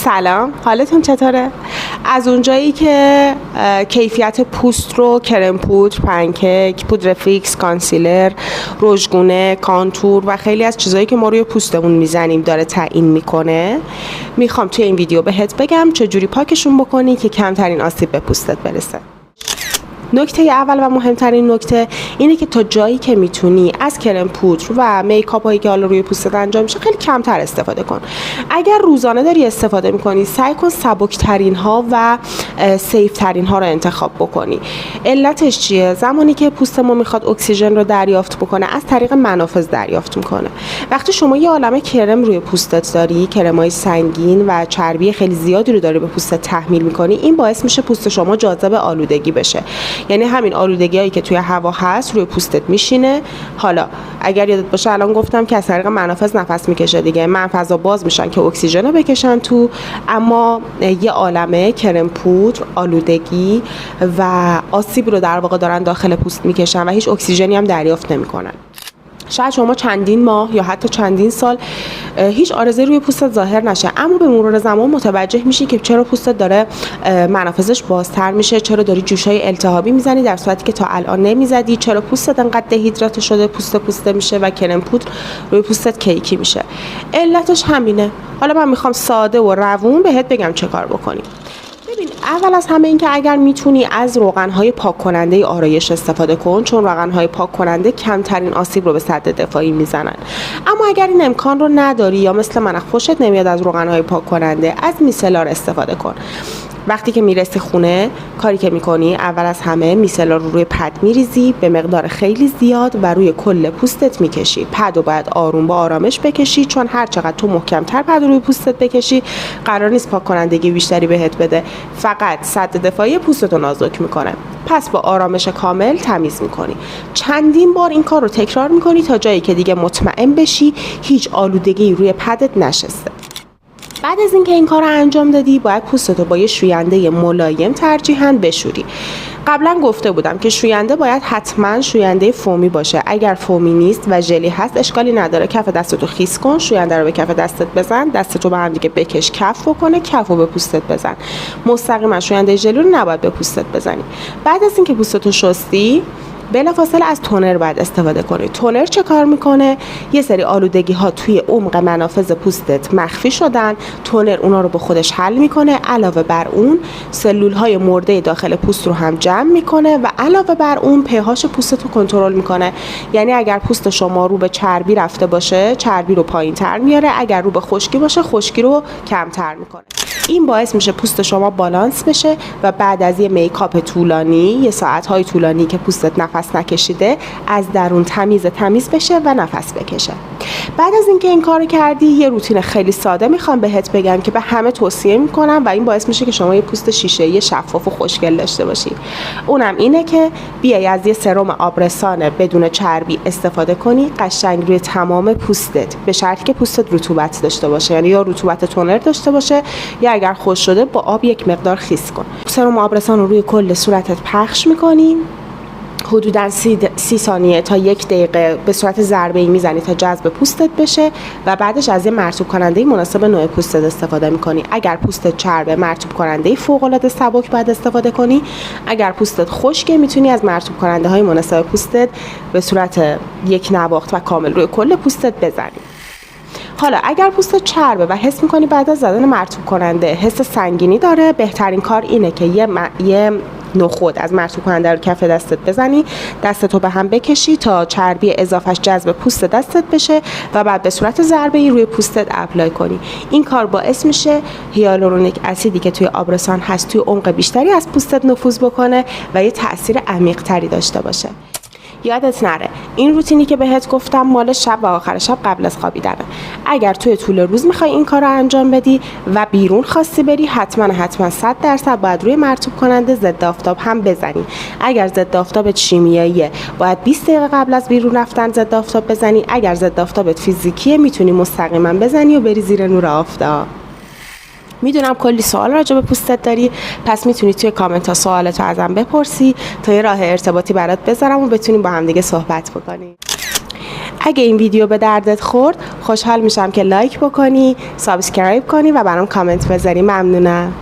سلام، حالتون چطوره؟ از اونجایی که کیفیت پوست رو کرم پودر، پنکیک، پودر فیکس، کانسیلر، رژگونه، کانتور و خیلی از چیزایی که ما روی پوستمون میزنیم داره تعیین میکنه، میخوام توی این ویدیو بهت بگم چجوری پاکشون بکنی که کمترین آسیب به پوستت برسه. نکته اول و مهمترین نکته اینه که تا جایی که میتونی از کرم پودر و میکاپ هایی که حالا روی پوستت انجام میشه خیلی کمتر استفاده کن. اگر روزانه داری استفاده میکنی سعی کن سبکترین ها و سیف ترین ها رو انتخاب بکنی. علتش چیه؟ زمانی که پوست ما میخواد اکسیژن رو دریافت بکنه از طریق منافذ دریافت میکنه. وقتی شما یه عالمه کرم روی پوستت داری، کرمای سنگین و چربی خیلی زیادی رو داری به پوستت تحمیل میکنی، این باعث میشه پوست شما جاذب آلودگی بشه. یعنی همین آلودگیایی که توی هوا هست روی پوستت میشینه. حالا اگر یادت باشه الان گفتم که از طریق منافذ نفس میکشه دیگه، منفذا باز میشن که اکسیژن رو بکشن تو، اما یه عالمه کرم پودر، آلودگی و آسیب رو در واقع دارن داخل پوست میکشن و هیچ اکسیژنی هم دریافت نمیکنن. شاید شما چندین ماه یا حتی چندین سال هیچ عارضه‌ای روی پوستت ظاهر نشه، اما به مرور زمان متوجه میشی که چرا پوستت داره منافذش بازتر میشه، چرا داری جوشای التهابی میزنی در صورتی که تا الان نمیزدی، چرا پوستت انقدر دهیدراته شده، پوسته میشه و کرم پودر روی پوستت کیکی میشه. علتش همینه. حالا من میخوام ساده و روون بهت بگم چه کار بکنی. ببین، اول از همه این که اگر میتونی از روغن‌های پاک کننده آرایش استفاده کن، چون روغن‌های پاک کننده کمترین آسیب رو به سد دفاعی میزنن. اما اگر این امکان رو نداری یا مثل من خوشت نمیاد از روغن‌های پاک کننده، از میسلار استفاده کن. وقتی که میرسی خونه کاری که میکنی اول از همه میسلار رو روی پد میریزی به مقدار خیلی زیاد و روی کل پوستت میکشی. پد رو باید آروم با آرامش بکشی، چون هر چقدر تو محکمتر پد رو روی پوستت بکشی قرار نیست پاک کنندگی بیشتری بهت بده، فقط سد دفاعی پوستت رو نازک میکنه. پس با آرامش کامل تمیز میکنی. چندین بار این کار رو تکرار میکنی تا جایی که دیگه مطمئن بشی هیچ آلودگی روی پدت نشسته. بعد از اینکه این کار رو انجام دادی باید پوستتو با یه شوینده ملایم ترجیحاً بشوری. قبلا گفته بودم که شوینده باید حتما شوینده فومی باشه. اگر فومی نیست و ژلی هست اشکالی نداره، کف دستتو خیس کن، شوینده رو به کف دستت بزن، دستتو به هم دیگه بکش، کف بکنه، کفو به پوستت بزن. مستقیما شوینده ژلی رو نباید به پوستت بزنی. بعد از اینکه پوستتو شستی بلافاصله از تونر باید استفاده کنی. تونر چه کار میکنه؟ یه سری آلودگی ها توی عمق منافذ پوستت مخفی شدن، تونر اونا رو به خودش حل میکنه. علاوه بر اون سلول های مرده داخل پوست رو هم جمع میکنه و علاوه بر اون pH پوست رو کنترل میکنه. یعنی اگر پوست شما رو به چربی رفته باشه چربی رو پایین تر میاره، اگر رو به خشکی باشه خشکی رو کمتر میکنه. این باعث میشه پوست شما بالانس بشه و بعد از یه میکاپ طولانی، یه ساعت‌های طولانی که پوستت نفس نکشیده، از درون تمیز بشه و نفس بکشه. بعد از اینکه این کارو کردی یه روتین خیلی ساده میخوام بهت بگم که به همه توصیه میکنم و این باعث میشه که شما یه پوست شیشه‌ای شفاف و خوشگل داشته باشی. اونم اینه که بیای از یه سرم آبرسان بدون چربی استفاده کنی قشنگ روی تمام پوستت، به شرطی که پوستت رطوبت داشته باشه، یعنی یا رطوبت تونر داشته باشه یا اگر خوش شده با آب یک مقدار خیس کن. سرم آبرسان رو روی کل صورتت پخش میکنی، حدوداً 30 ثانیه تا 1 دقیقه به صورت ضربه‌ای میزنی تا جذب پوستت بشه و بعدش از یه مرطوب کننده مناسب نوع پوستت استفاده میکنی. اگر پوستت چربه مرطوب کننده فوق‌العاده سبک باید استفاده کنی. اگر پوستت خشکه میتونی از مرطوب کننده های مناسب پوستت به صورت یک نواخت و کامل روی کل پوستت بزنی. حالا اگر پوستت چربه و حس میکنی بعد از زدن مرطوب کننده حس سنگینی داره، بهترین کار اینه که یه نخود از مرطوب کننده رو کف دستت بزنی، دستتو به هم بکشی تا چربی اضافهش جذب پوست دستت بشه و بعد به صورت ضربه‌ای روی پوستت اپلای کنی. این کار باعث میشه هیالورونیک اسیدی که توی آبرسان هست توی عمق بیشتری از پوستت نفوذ بکنه و یه تأثیر عمیق‌تری داشته باشه. یادت نره این روتینی که بهت گفتم مال شب و آخر شب قبل از خوابیدنه. اگر توی طول روز میخوای این کار رو انجام بدی و بیرون خواستی بری حتما 100% باید روی مرطوب کننده ضد آفتاب هم بزنی. اگر ضد آفتابت شیمیاییه باید 20 دقیقه قبل از بیرون رفتن ضد آفتاب بزنی. اگر ضد آفتابت فیزیکیه میتونی مستقیما بزنی و بری زیر نور آفتاب. میدونم کلی سوال راجع به پوستت داری، پس میتونی توی کامنت ها سوالتو ازم بپرسی تا یه راه ارتباطی برات بذارم و بتونیم با هم دیگه صحبت بکنیم. اگه این ویدیو به دردت خورد خوشحال میشم که لایک بکنی، سابسکرایب کنی و برام کامنت بذاری. ممنونم.